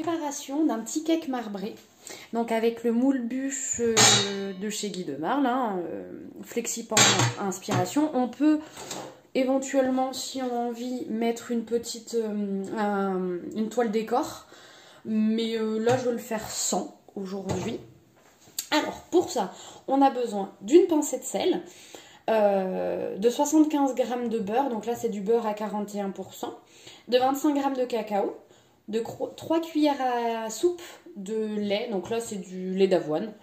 préparation d'un petit cake marbré. Donc avec le moule bûche de chez Guy de Marle, hein, Flexipan Inspiration. On peut éventuellement, si on a envie, mettre une petite une toile décor. Mais là, je vais le faire sans aujourd'hui. Alors, pour ça, on a besoin d'une pincée de sel, de 75 g de beurre, donc là c'est du beurre à 41%, de 25 g de cacao, de 3 cuillères à soupe de lait, donc là c'est du lait d'avoine,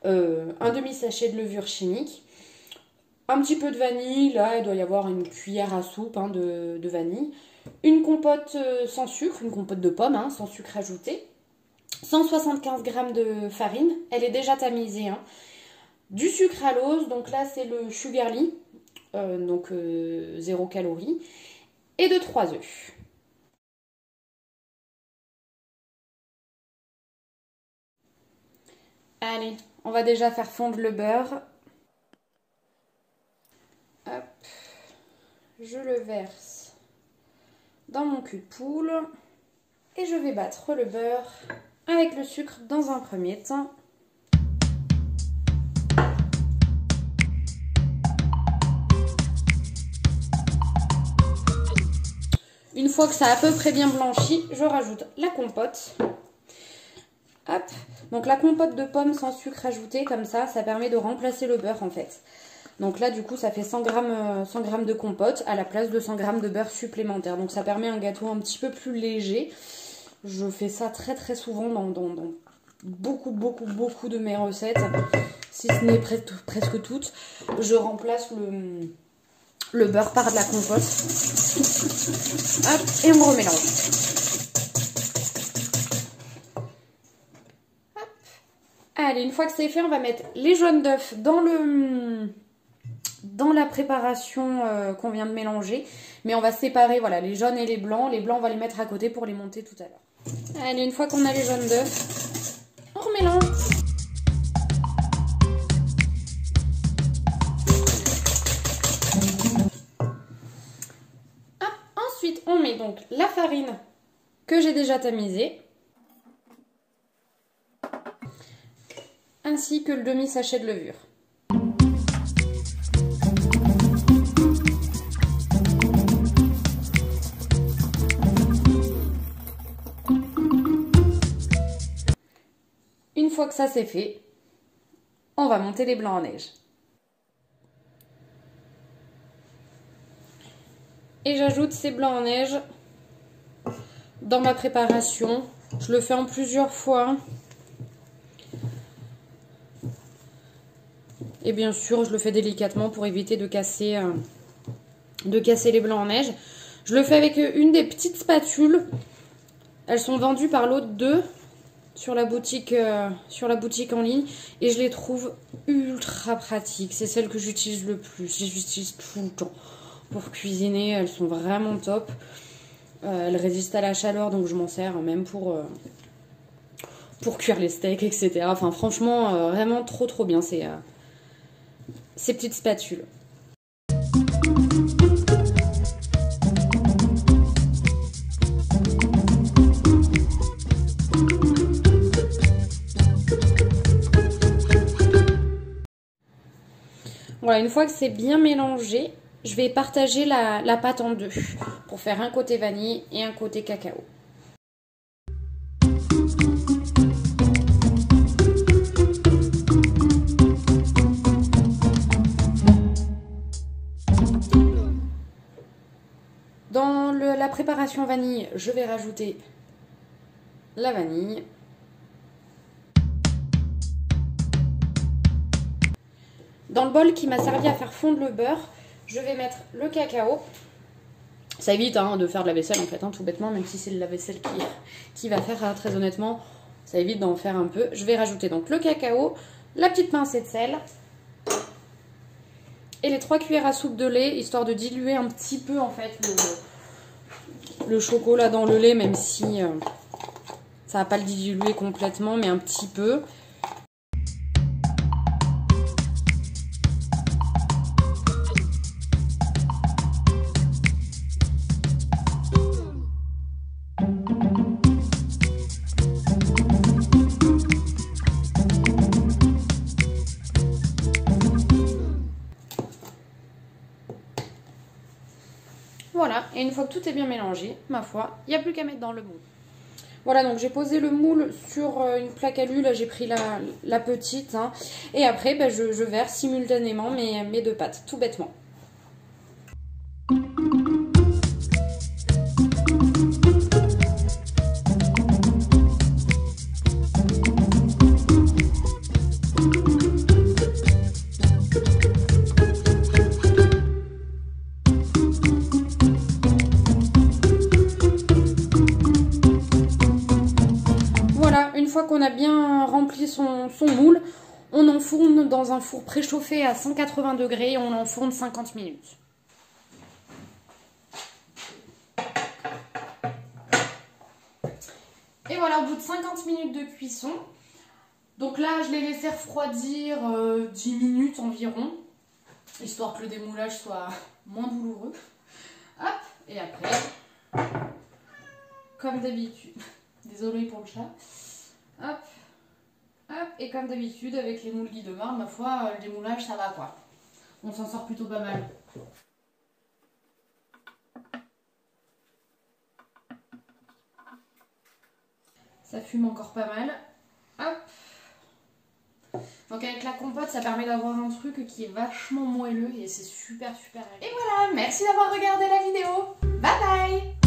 un demi-sachet de levure chimique, un petit peu de vanille, là il doit y avoir une cuillère à soupe hein, de vanille, une compote sans sucre, une compote de pommes sans sucre ajouté, 175 g de farine, elle est déjà tamisée, hein. Du sucre à l'ose, donc là c'est le Sugarly, donc 0 calories, et de 3 œufs. Allez, on va déjà faire fondre le beurre. Hop, je le verse dans mon cul de poule et je vais battre le beurre avec le sucre dans un premier temps. Une fois que ça a à peu près bien blanchi, je rajoute la compote. Hop. Donc la compote de pommes sans sucre ajouté, comme ça permet de remplacer le beurre en fait. Donc là du coup ça fait 100 g de compote à la place de 100 g de beurre supplémentaire. Donc ça permet un gâteau un petit peu plus léger. Je fais ça très très souvent dans beaucoup de mes recettes. Si ce n'est presque toutes. Je remplace le beurre par de la compote. Hop, et on remélange. Hop. Allez, une fois que c'est fait, on va mettre les jaunes d'œufs dans la préparation qu'on vient de mélanger. Mais on va séparer voilà, les jaunes et les blancs. Les blancs, on va les mettre à côté pour les monter tout à l'heure. Allez, une fois qu'on a les jaunes d'œufs, on remélange. Ensuite, on met donc la farine que j'ai déjà tamisée, ainsi que le demi-sachet de levure. Une fois que ça c'est fait, on va monter les blancs en neige. Et j'ajoute ces blancs en neige dans ma préparation. Je le fais en plusieurs fois. Et bien sûr, je le fais délicatement pour éviter de casser les blancs en neige. Je le fais avec une des petites spatules. Elles sont vendues par l'autre 2 sur la boutique en ligne. Et je les trouve ultra pratiques. C'est celle que j'utilise le plus. Je les utilise tout le temps. Pour cuisiner, elles sont vraiment top. Elles résistent à la chaleur, donc je m'en sers même pour cuire les steaks, etc. Enfin, franchement, vraiment trop bien ces petites spatules. Voilà, une fois que c'est bien mélangé, je vais partager la pâte en deux pour faire un côté vanille et un côté cacao. Dans la préparation vanille, je vais rajouter la vanille. Dans le bol qui m'a servi à faire fondre le beurre, je vais mettre le cacao. Ça évite de faire de la vaisselle en fait, tout bêtement, même si c'est la vaisselle qui va faire, très honnêtement, ça évite d'en faire un peu. Je vais rajouter donc le cacao, la petite pincée de sel et les 3 cuillères à soupe de lait, histoire de diluer un petit peu en fait le chocolat dans le lait, même si ça va pas le diluer complètement, mais un petit peu. Voilà, et une fois que tout est bien mélangé, ma foi, il n'y a plus qu'à mettre dans le moule. Voilà, donc j'ai posé le moule sur une plaque alu, là j'ai pris la petite, hein, et après ben, je verse simultanément mes deux pâtes, tout bêtement. Une fois qu'on a bien rempli son moule, on enfourne dans un four préchauffé à 180 degrés et on l'enfourne 50 minutes. Et voilà, au bout de 50 minutes de cuisson, donc là je l'ai laissé refroidir 10 minutes environ, histoire que le démoulage soit moins douloureux. Hop, et après, comme d'habitude, désolée pour le chat. Hop, hop, et comme d'habitude avec les moules Guy de Marle, ma foi, le démoulage ça va quoi. On s'en sort plutôt pas mal. Ça fume encore pas mal. Hop. Donc avec la compote, ça permet d'avoir un truc qui est vachement moelleux et c'est super agréable. Et voilà, merci d'avoir regardé la vidéo. Bye bye.